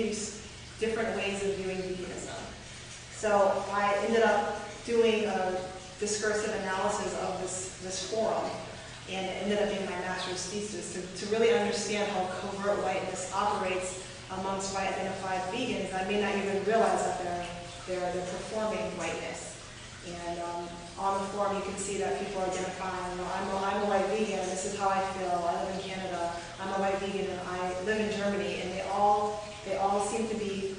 introduce different ways of viewing veganism. So I ended up doing a discursive analysis of this forum, and it ended up being my master's thesis to really understand how covert whiteness operates amongst white identified vegans. I may not even realize that they're performing whiteness. And on the forum you can see that people are identifying, I'm a white vegan, and this is how I feel, I live in Canada, I'm a white vegan and I live in Germany, and they all seem to be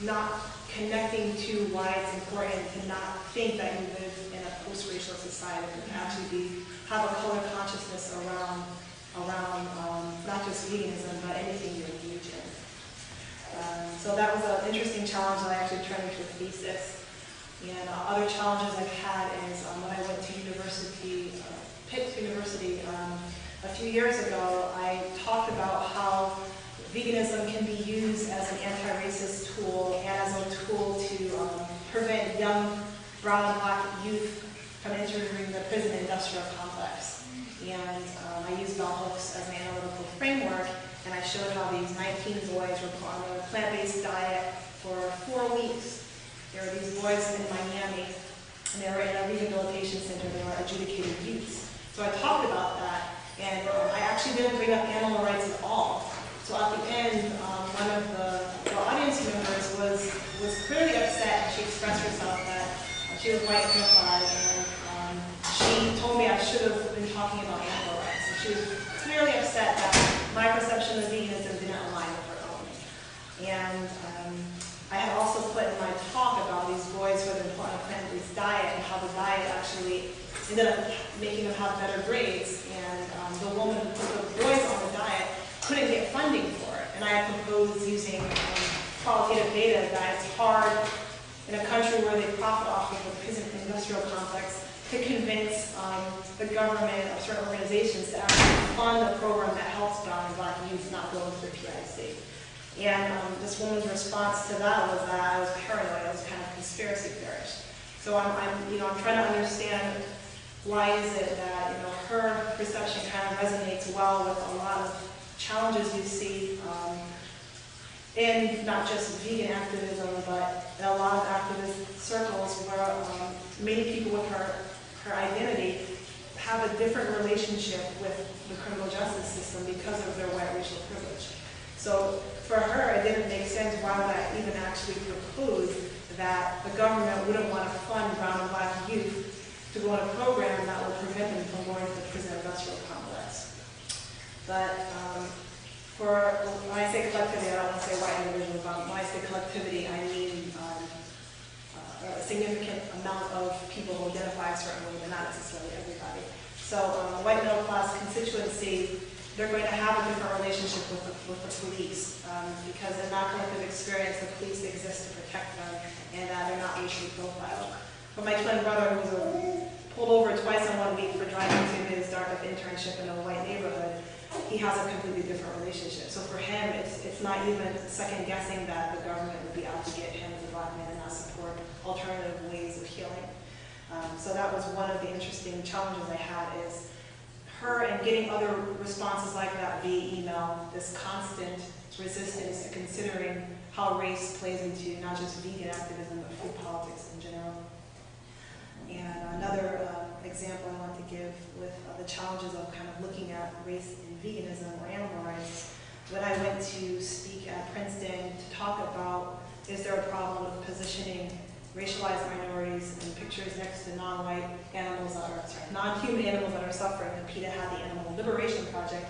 not connecting to why it's important to not think that you live in a post-racial society, but to actually have a color consciousness around not just veganism, but anything you engage in. So that was an interesting challenge that I actually turned into a thesis. And other challenges I've had is when I went to Pitt University a few years ago, I talked about how veganism can be used as an anti-racist tool and as a tool to prevent young brown and black youth from entering the prison industrial complex. And I used bell hooks as an analytical framework, and I showed how these 19 boys were put on a plant-based diet for 4 weeks. There were these boys in Miami, and they were in a rehabilitation center. They were adjudicated youths. So I talked about that, and I actually didn't bring up animal rights at all. So at the end, one of the audience members was clearly upset, and she expressed herself that she was white identified, and she told me I should have been talking about animal rights. And she was clearly upset that my perception of veganism didn't align with her own. And I had also put in my talk about these boys who had been put on a plant-based diet and how the diet actually ended up making them have better grades. And the woman who put the boys on the diet couldn't get funding for it. And I had proposed using qualitative data that it's hard in a country where they profit off of the prison industrial complex to convince the government or certain organizations to actually fund a program that helps brown and black youth not go into the PIC. And this woman's response to that was that I was paranoid, I was kind of conspiracy theorist. So I'm trying to understand why is it that her perception kind of resonates well with a lot of challenges you see in not just vegan activism, but in a lot of activist circles where many people with her identity have a different relationship with the criminal justice system because of their white racial privilege. So for her, it didn't make sense why would I even actually propose that the government wouldn't want to fund brown and black youth to go on a program that would prevent them from going to the prison industrial complex. But when I say collectivity, I don't want to say white individuals, but when I say collectivity, I mean a significant amount of people who identify a certain way, but not necessarily everybody. So white middle class constituency, they're going to have a different relationship with the police because in that collective experience, the police exist to protect them and they're not racially profiled. But my twin brother, who was pulled over twice in 1 week for driving to his startup internship in a white neighborhood, he has a completely different relationship. So for him, it's not even second guessing that the government would be out to get him as a black man and not support alternative ways of healing. So that was one of the interesting challenges I had is her and getting other responses like that via email, this constant resistance to considering how race plays into not just vegan activism, but food politics in general. And another example I want to give with the challenges of kind of looking at race in veganism or animal rights, when I went to speak at Princeton to talk about is there a problem with positioning racialized minorities in pictures next to non-white animals that are, non-human animals that are suffering. And PETA had the Animal Liberation Project.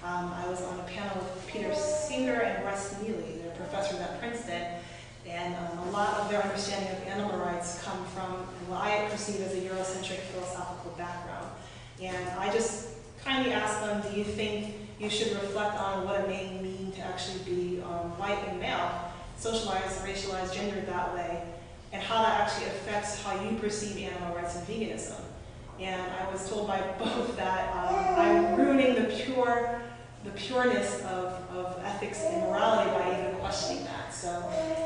I was on a panel with Peter Singer and Russ Neely. They're professors at Princeton. And a lot of their understanding of animal rights come from what I perceive as a Eurocentric philosophical background. And I just kindly asked them, do you think you should reflect on what it may mean to actually be white and male, socialized, racialized, gendered that way, and how that actually affects how you perceive animal rights and veganism. And I was told by both that I'm ruining the pureness of ethics and morality by even questioning that. So,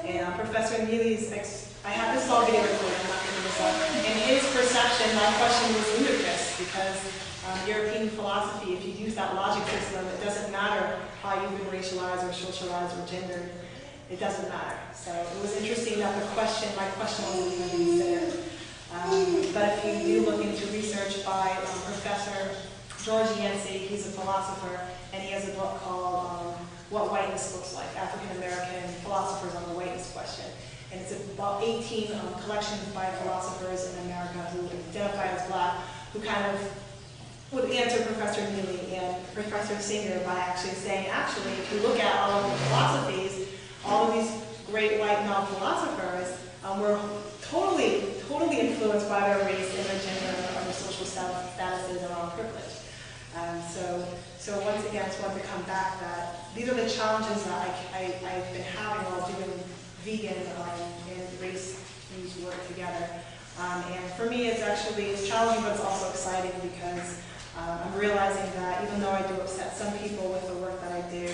and Professor Neely's, I have this all video recorded, I'm not going to do this up. In his perception, my question was ludicrous because European philosophy, if you use that logic system, it doesn't matter how you've been racialized or socialized or gendered. it doesn't matter. So it was interesting that my question wasn't even considered. But if you do look into research by Professor George Yancey, he's a philosopher, and he has a book called What Whiteness Looks Like, African American Philosophers on the Whiteness Question. And it's about 18 collections by philosophers in America who identify as Black, who kind of would answer Professor Neely and Professor Singer by actually saying, actually, if you look at all of the philosophies, all of these great white male philosophers were totally influenced by their race and their gender or their social statuses around privilege. So once again, I just want to come back that these are the challenges that I've been having while doing vegan and race-fused work together. And for me, it's challenging, but it's also exciting because I'm realizing that even though I do upset some people with the work that I do,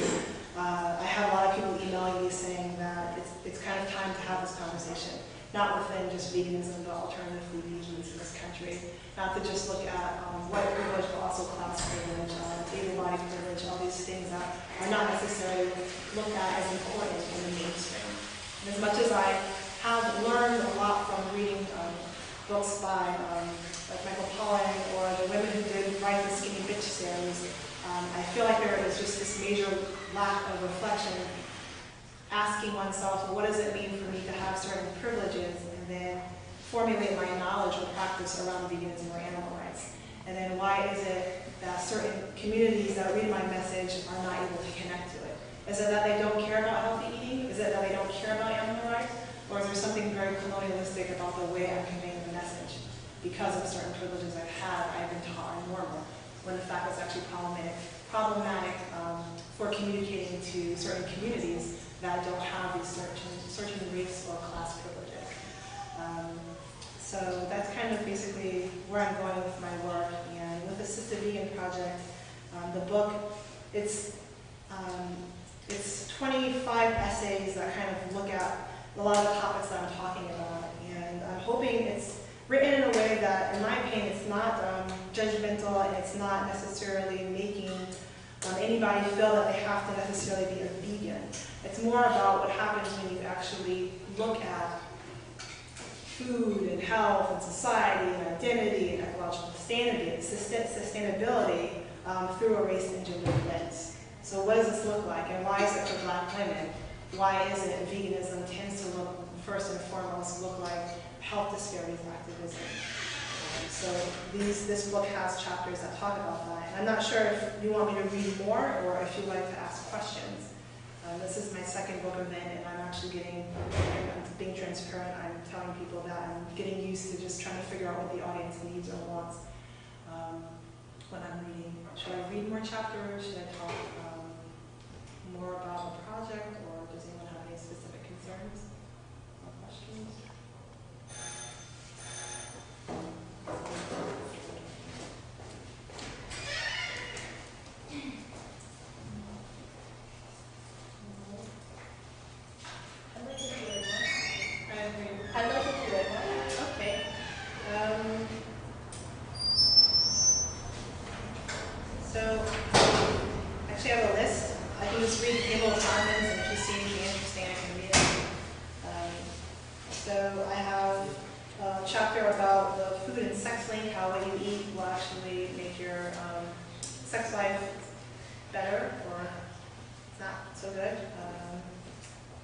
I have a lot of people emailing me saying that it's kind of time to have this conversation, not within just veganism, but alternative food movements in this country. Not to just look at white privilege, but also class privilege, able-bodied privilege, all these things that are not necessarily looked at as important in the mainstream. And as much as I have learned a lot from reading books by like Michael Pollan or the women who did write the Skinny Bitch series, I feel like there is just this major lack of reflection, asking oneself, well, what does it mean for me to have certain privileges, and then formulate my knowledge or practice around veganism or animal rights. And then why is it that certain communities that read my message are not able to connect to it? Is it that they don't care about healthy eating? Is it that they don't care about animal rights? Or is there something very colonialistic about the way I'm conveying the message? Because of certain privileges I've been taught are normal, when in fact it's actually problematic for communicating to certain communities that don't have these certain race or class privileges. So that's kind of basically where I'm going with my work. And with the Sistah Vegan project, the book, it's 25 essays that kind of look at a lot of the topics that I'm talking about. And I'm hoping it's written in a way that, in my opinion, it's not judgmental, and it's not necessarily making anybody feel that they have to necessarily be a vegan. It's more about what happens when you actually look at food and health and society and identity and ecological sustainability through a race and gender lens. So what does this look like, and why is it for Black women? Why is it veganism tends to look, first and foremost, look like health disparities activism? So this book has chapters that talk about that. And I'm not sure if you want me to read more or if you'd like to ask questions. This is my second book event, and I'm being transparent. I'm telling people that I'm getting used to just trying to figure out what the audience needs or wants when I'm reading. Should I read more chapters? Should I talk more about the project, or does anyone have any specific concerns or questions? I'd like to do it. Okay. So, actually I have a list. I can just read the table of contents, and if you see anything interesting, I can read it. So I have a chapter about the food and sex link, how what you eat will actually make your sex life better, or not so good.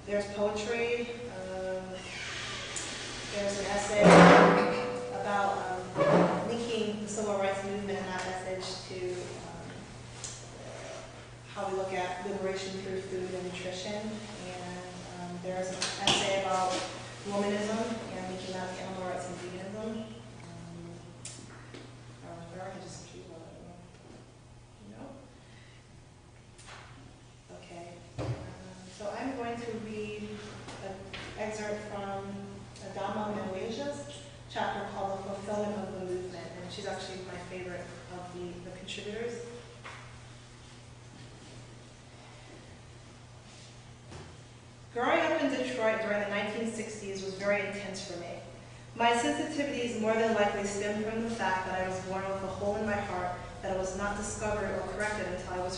There's poetry. There's an essay about linking the civil rights movement and that message to how we look at liberation through food and nutrition. And there's an essay about womanism and linking that to animal rights and veganism. I can just keep on. No? Okay. So I'm going to read an excerpt from Adama Mweja's chapter called The Fulfillment of the Movement, and she's actually my favorite of the contributors. Growing up in Detroit during the 1960s was very intense for me. My sensitivities more than likely stemmed from the fact that I was born with a hole in my heart that was not discovered or corrected until I was